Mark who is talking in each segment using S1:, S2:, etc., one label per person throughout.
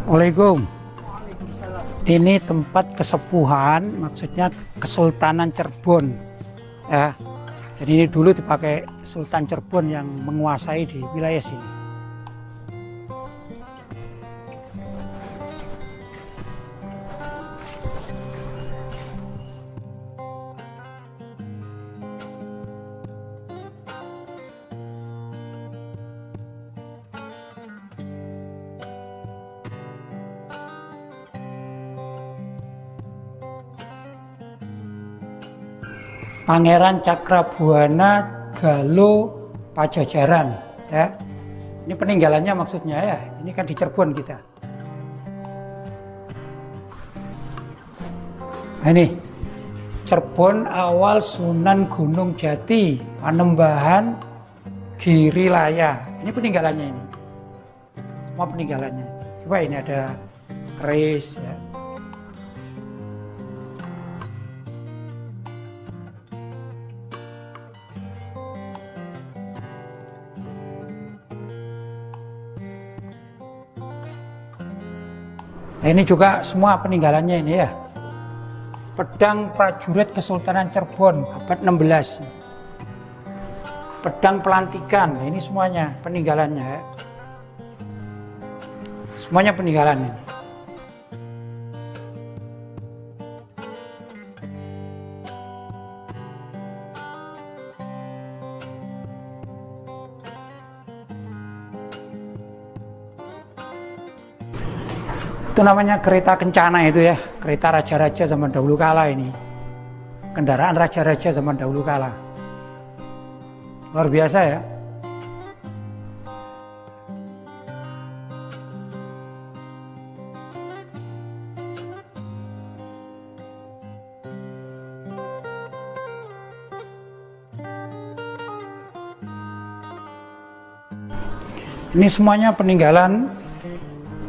S1: Waalaikumsalam. Ini tempat kesepuhan, maksudnya Kesultanan Cirebon. Ya, jadi ini dulu dipakai Sultan Cirebon yang menguasai di wilayah sini. Pangeran Cakrabuana Galo Pajajaran, ya. Ini peninggalannya maksudnya ya. Ini kan di Cirebon kita. Nah, ini Cirebon awal Sunan Gunung Jati, Panembahan Girilaya. Ini peninggalannya ini. Semua peninggalannya. Coba ini ada keris ya. Nah, ini juga semua peninggalannya ini ya. Pedang prajurit Kesultanan Cirebon abad 16. Pedang pelantikan, nah, ini semuanya peninggalannya ya. Semuanya peninggalannya. Itu namanya kereta kencana itu ya, kereta raja-raja zaman dahulu kala ini. Kendaraan raja-raja zaman dahulu kala. Luar biasa ya. Ini semuanya peninggalan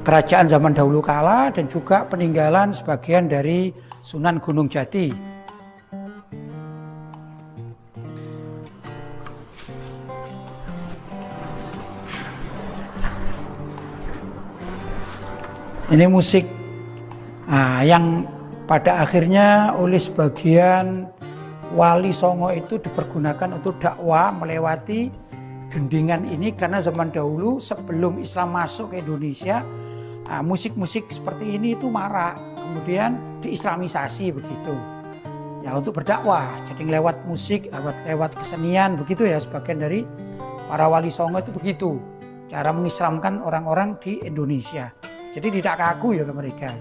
S1: kerajaan zaman dahulu kala dan juga peninggalan sebagian dari Sunan Gunung Jati. Ini musik yang pada akhirnya oleh sebagian wali songo itu dipergunakan untuk dakwah melewati gendingan ini, karena zaman dahulu sebelum Islam masuk ke Indonesia, musik-musik seperti ini itu marak, kemudian diislamisasi begitu ya untuk berdakwah. Jadi lewat musik, lewat kesenian begitu ya, sebagian dari para wali songo itu begitu cara mengislamkan orang-orang di Indonesia. Jadi tidak kaku ya ke mereka.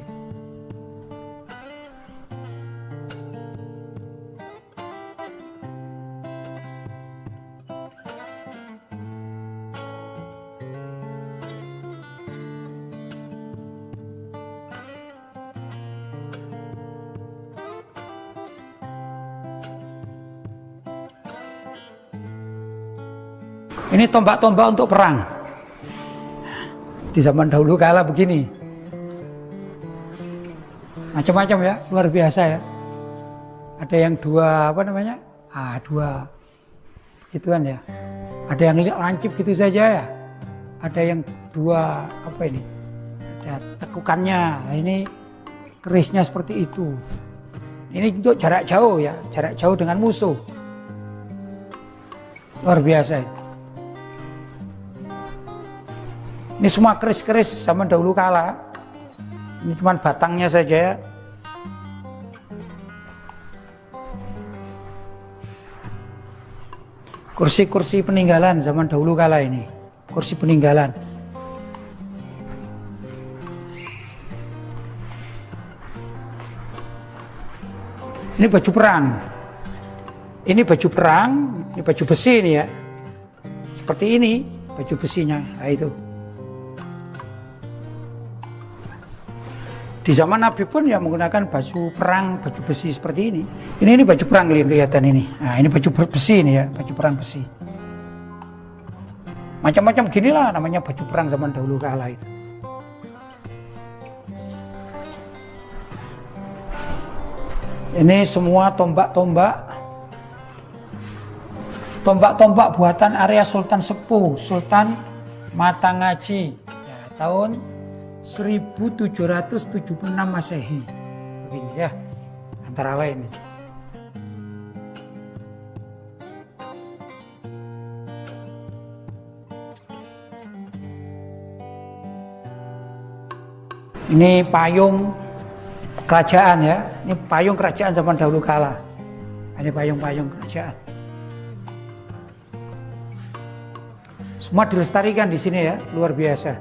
S1: Ini tombak-tombak untuk perang. Di zaman dahulu kala begini. Macam-macam ya, luar biasa ya. Ada yang dua, dua begituan ya. Ada yang lancip gitu saja ya. Ada yang dua, ada tekukannya. Nah, ini kerisnya seperti itu. Ini untuk jarak jauh ya, jarak jauh dengan musuh. Luar biasa ya. Ini semua keris-keris zaman dahulu kala. Ini cuma batangnya saja ya. Kursi-kursi peninggalan zaman dahulu kala ini. Kursi peninggalan. Ini baju perang. Ini baju perang, ini baju besi ini ya. Seperti ini baju besinya. Nah, itu. Di zaman Nabi pun ya menggunakan baju perang, baju besi seperti ini. Ini baju perang kelihatan ini. Nah, ini baju besi ini ya, baju perang besi. Macam-macam ginilah namanya baju perang zaman dahulu kala itu. Ini semua tombak-tombak. Tombak-tombak buatan area Sultan Sepuh, Sultan Matangaji. Ya, tahun 1776 Masehi. Begini ya, antara lain. Ini payung kerajaan ya, ini payung kerajaan zaman dahulu kala. Ini payung-payung kerajaan. Semua dilestarikan di sini ya, luar biasa.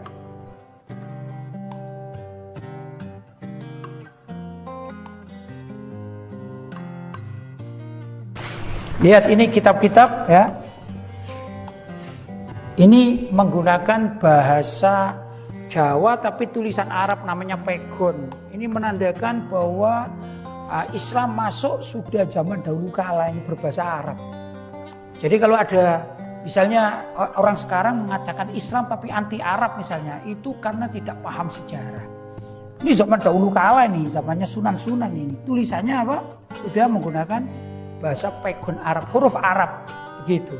S1: Lihat ini kitab-kitab ya. Ini menggunakan bahasa Jawa tapi tulisan Arab namanya pegon. Ini menandakan bahwa Islam masuk sudah zaman dahulu kala, ini berbahasa Arab. Jadi kalau ada misalnya orang sekarang mengatakan Islam tapi anti Arab misalnya, itu karena tidak paham sejarah. Ini zaman dahulu kala ini, zamannya Sunan-Sunan ini. Tulisannya apa? Sudah menggunakan bahasa pegon Arab, huruf Arab begitu.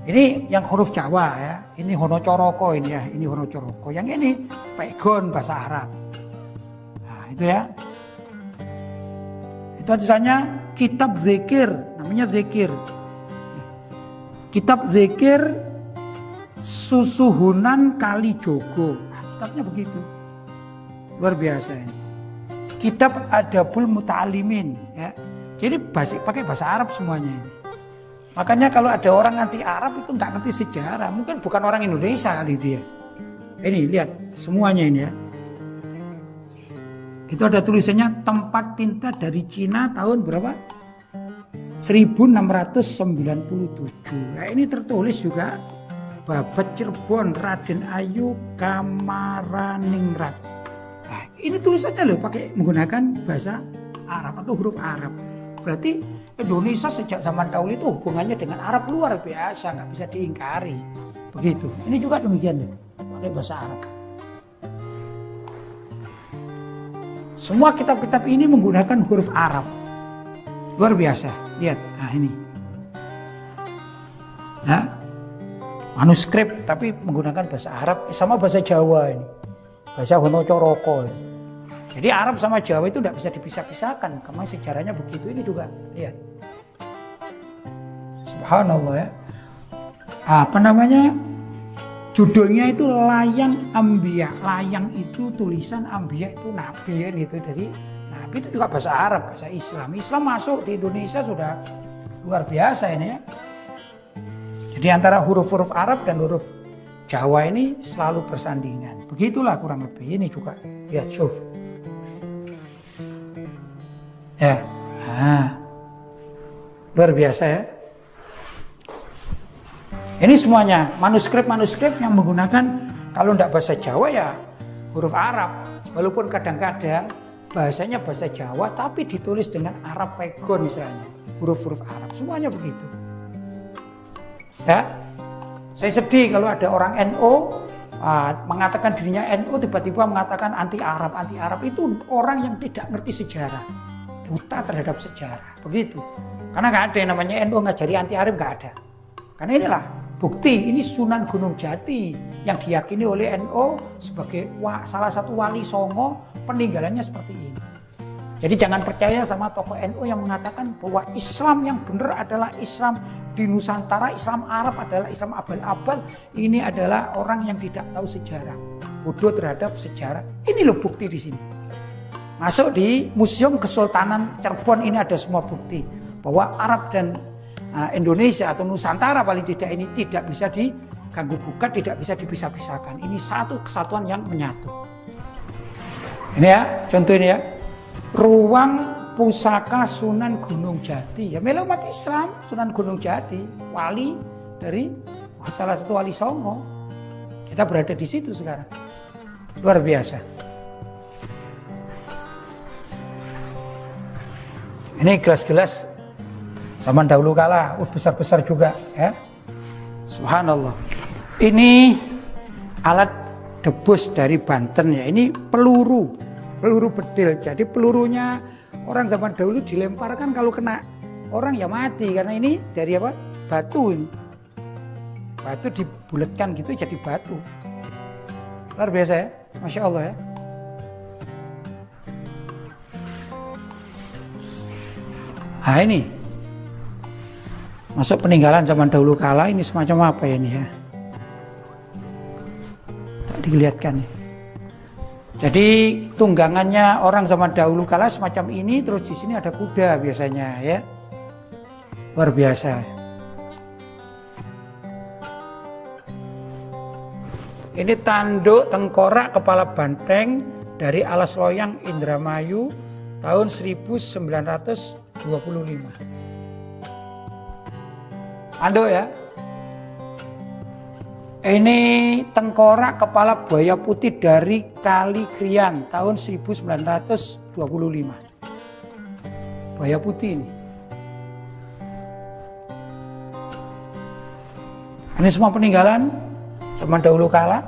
S1: Ini yang huruf Jawa ya, ini Honocoroko ini ya, ini Honocoroko. Yang ini pegon bahasa Arab. Nah, itu ya. Itu tulisannya kitab zikir, namanya zikir. Kitab zikir Susuhunan Kalijogo. Nah, kitabnya begitu. Luar biasa ini. Kitab Adabul Muta'alimin ya. Jadi pakai bahasa Arab semuanya ini. Makanya kalau ada orang anti Arab itu nggak ngerti sejarah, mungkin bukan orang Indonesia kali dia. Ini lihat semuanya ini ya. Itu ada tulisannya tempat tinta dari Cina tahun berapa? 1697. Nah, ini tertulis juga Babat Cirebon Raden Ayu Kamaraningrat. Nah, ini tulisannya loh pakai menggunakan bahasa Arab atau huruf Arab. Berarti Indonesia sejak zaman dahulu itu hubungannya dengan Arab luar biasa, nggak bisa diingkari. Begitu. Ini juga demikian deh, pakai bahasa Arab. Semua kitab-kitab ini menggunakan huruf Arab. Luar biasa. Lihat, nah ini. Nah, manuskrip tapi menggunakan bahasa Arab sama bahasa Jawa ini. Bahasa Honocoroko ini. Jadi Arab sama Jawa itu tidak bisa dipisah-pisahkan, karena sejarahnya begitu. Ini juga, lihat. Subhanallah ya. Apa namanya? Judulnya itu Layang Ambiya. Layang itu tulisan, Ambiya itu Nabi ya, itu dari Nabi itu juga bahasa Arab, bahasa Islam. Islam masuk di Indonesia sudah luar biasa ini ya. Jadi antara huruf-huruf Arab dan huruf Jawa ini selalu bersandingan. Begitulah kurang lebih. Ini juga, lihat, syuf. Ya, nah, luar biasa ya. Ini semuanya manuskrip-manuskrip yang menggunakan, kalau tidak bahasa Jawa ya huruf Arab. Walaupun kadang-kadang bahasanya bahasa Jawa tapi ditulis dengan Arab pegon misalnya, huruf-huruf Arab. Semuanya begitu. Ya, saya sedih kalau ada orang NU mengatakan dirinya NU tiba-tiba mengatakan anti Arab. Anti Arab itu orang yang tidak ngerti sejarah. Buta terhadap sejarah, begitu. Karena nggak ada yang namanya NU ngajari anti Arab, nggak ada. Karena inilah bukti, ini Sunan Gunung Jati yang diyakini oleh NU sebagai salah satu wali songo, peninggalannya seperti ini. Jadi jangan percaya sama tokoh NU yang mengatakan bahwa Islam yang benar adalah Islam di Nusantara, Islam Arab adalah Islam abal-abal. Ini adalah orang yang tidak tahu sejarah, bodoh terhadap sejarah. Ini loh bukti di sini. Masuk di Museum Kesultanan Cirebon ini ada semua bukti bahwa Arab dan Indonesia atau Nusantara paling tidak ini tidak bisa diganggu gugat, tidak bisa dipisah-pisahkan. Ini satu kesatuan yang menyatu. Ini ya, contoh ini ya. Ruang Pusaka Sunan Gunung Jati. Ya milik umat Islam, Sunan Gunung Jati, wali dari salah satu wali songo. Kita berada di situ sekarang. Luar biasa. Ini gelas-gelas zaman dahulu kala, besar-besar juga ya. Subhanallah. Ini alat debus dari Banten ya. Ini peluru bedil. Jadi pelurunya orang zaman dahulu dilemparkan kalau kena orang ya mati, karena ini dari apa? Batu ini. Batu dibulatkan gitu jadi batu. Luar biasa ya. Masya Allah ya. Nah ini masuk peninggalan zaman dahulu kala, ini semacam apa ya ini ya? Tak dilihatkan. Jadi tunggangannya orang zaman dahulu kala semacam ini, terus di sini ada kuda biasanya ya. Luar biasa. Ini tanduk tengkorak kepala banteng dari Alas Loyang Indramayu tahun 1925. Tanduk ya. Ini tengkorak kepala buaya putih dari Kali Krian tahun 1925. Buaya putih ini. Ini semua peninggalan zaman dahulu kala.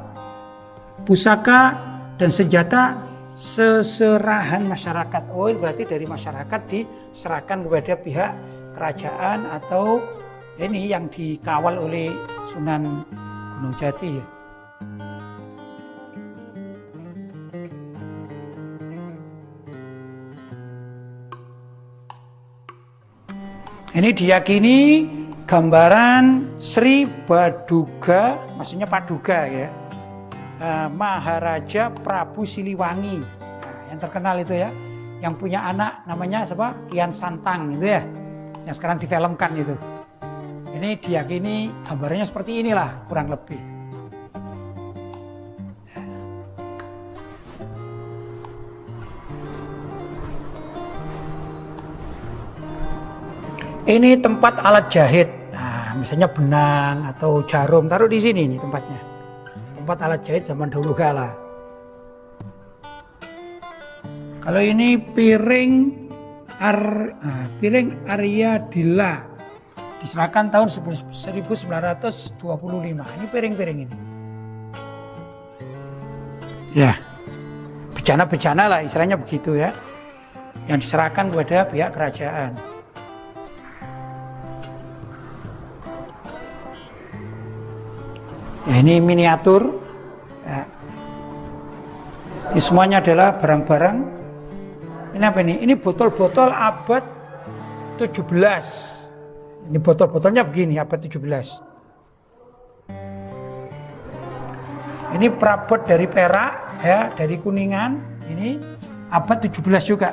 S1: Pusaka dan senjata seserahan masyarakat. Oh, berarti dari masyarakat diserahkan kepada pihak kerajaan atau ini yang dikawal oleh Sunan Gunung Jati ya. Ini diyakini gambaran Sri Baduga, maksudnya Paduga ya, Maharaja Prabu Siliwangi, nah, yang terkenal itu ya, yang punya anak namanya siapa? Kian Santang itu ya, yang sekarang difilmkan itu. Ini diyakini gambarnya seperti inilah kurang lebih. Ini tempat alat jahit. Nah, misalnya benang atau jarum, taruh di sini nih tempatnya. Tempat alat jahit zaman dahulu kala. Kalau ini piring Arya Dilla diserahkan tahun 1925. Ini piring-piring ini. Ya, bejana-bejana lah istilahnya begitu ya. Yang diserahkan kepada pihak kerajaan. Ya, ini miniatur. Ya. Ini semuanya adalah barang-barang. Ini apa ini? Ini botol-botol abad 17. Ini botol-botolnya begini, abad 17. Ini perabot dari Perak, ya, dari Kuningan. Ini abad 17 juga.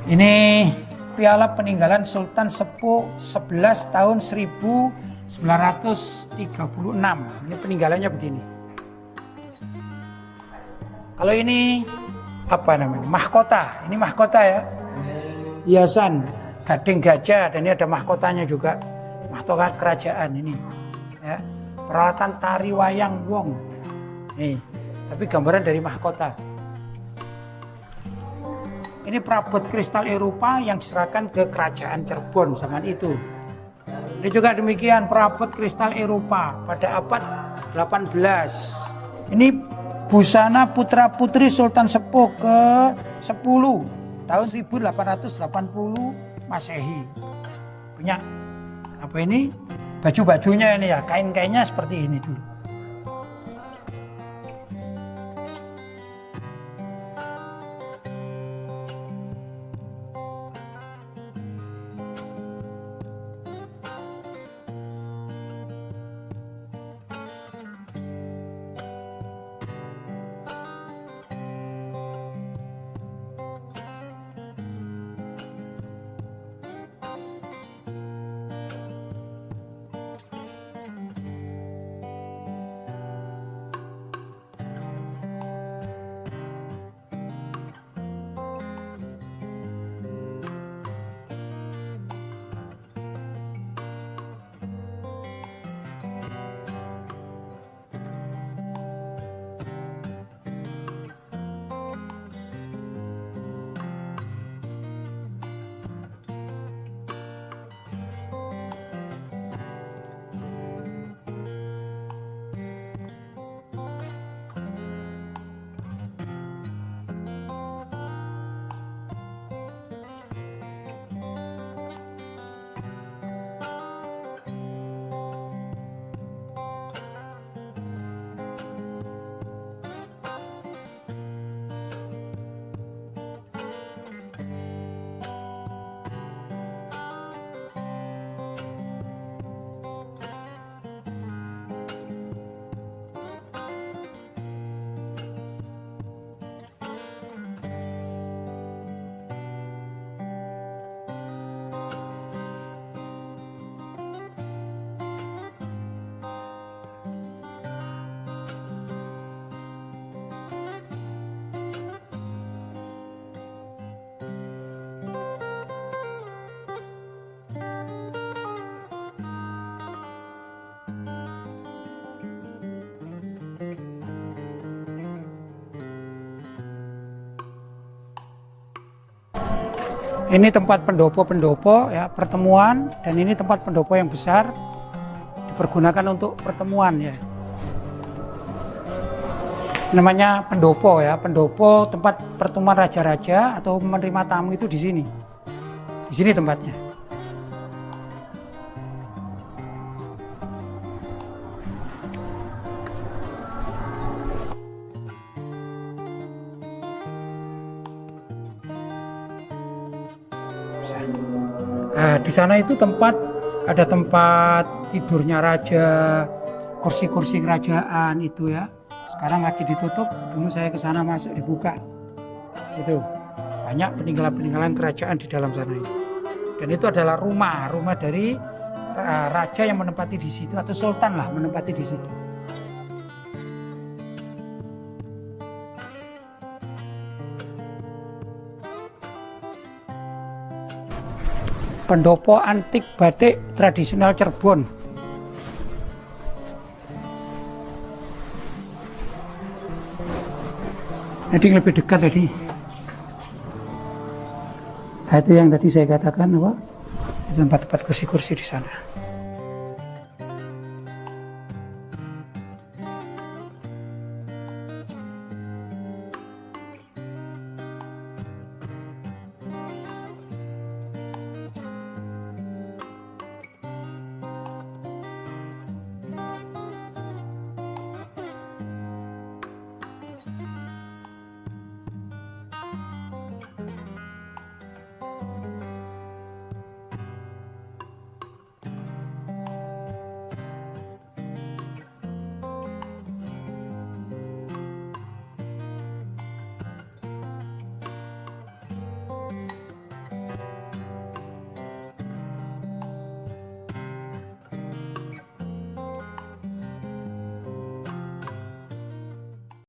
S1: Ini piala peninggalan Sultan Sepuh 11 tahun 1936. Ini peninggalannya begini. Kalau ini apa namanya? Mahkota. Ini mahkota ya. Hiasan gading gajah, dan ini ada mahkotanya juga. Mahkota kerajaan ini. Ya. Peralatan tari wayang wong. Nih, tapi gambaran dari mahkota. Ini perabot kristal Eropa yang diserahkan ke kerajaan Cirebon zaman itu. Ini juga demikian perabot kristal Eropa pada abad 18. Ini busana putra putri Sultan Sepuh ke-10 tahun 1880 Masehi. Punya apa ini? Baju-bajunya ini ya, kain-kainnya seperti ini dulu. Ini tempat pendopo-pendopo ya, pertemuan, dan ini tempat pendopo yang besar dipergunakan untuk pertemuan ya. Namanya pendopo ya, pendopo tempat pertemuan raja-raja atau menerima tamu itu di sini. Di sini tempatnya. Nah, di sana itu ada tempat tidurnya raja, kursi-kursi kerajaan itu ya. Sekarang lagi ditutup, dulu saya ke sana masuk dibuka. Itu banyak peninggalan-peninggalan kerajaan di dalam sana itu. Dan itu adalah rumah dari raja yang menempati di situ atau sultan lah menempati di situ. Pendopo antik batik tradisional Cirebon. Jadi lebih dekat tadi. Nah, itu yang tadi saya katakan apa? Tempat-tempat kursi-kursi di sana.